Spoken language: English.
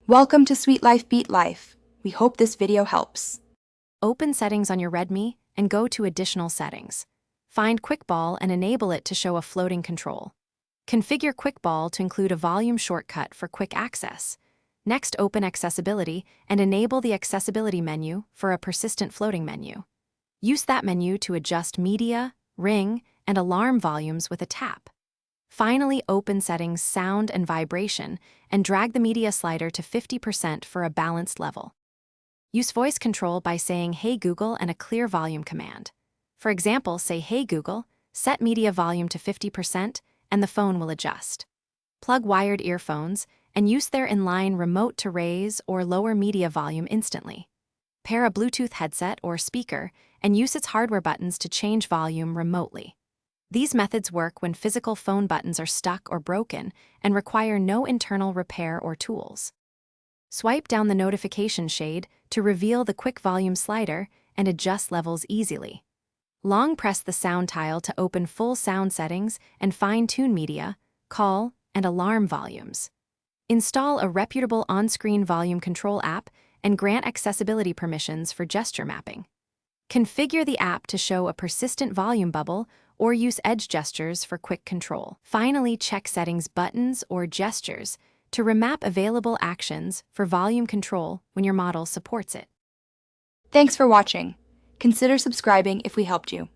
Welcome to Sweet Life Beat Life. We hope this video helps. Open Settings on your Redmi and go to Additional Settings. Find QuickBall and enable it to show a floating control. Configure QuickBall to include a volume shortcut for quick access. Next, open Accessibility and enable the Accessibility menu for a persistent floating menu. Use that menu to adjust media, ring, and alarm volumes with a tap. Finally, open Settings Sound and Vibration and drag the media slider to 50% for a balanced level. Use voice control by saying "Hey Google" and a clear volume command. For example, say "Hey Google, set media volume to 50%, and the phone will adjust. Plug wired earphones and use their inline remote to raise or lower media volume instantly. Pair a Bluetooth headset or speaker and use its hardware buttons to change volume remotely. These methods work when physical phone buttons are stuck or broken and require no internal repair or tools. Swipe down the notification shade to reveal the quick volume slider and adjust levels easily. Long press the sound tile to open full sound settings and fine-tune media, call, and alarm volumes. Install a reputable on-screen volume control app and grant accessibility permissions for gesture mapping. Configure the app to show a persistent volume bubble or use edge gestures for quick control. Finally, check settings buttons or gestures to remap available actions for volume control when your model supports it. Thanks for watching. Consider subscribing if we helped you.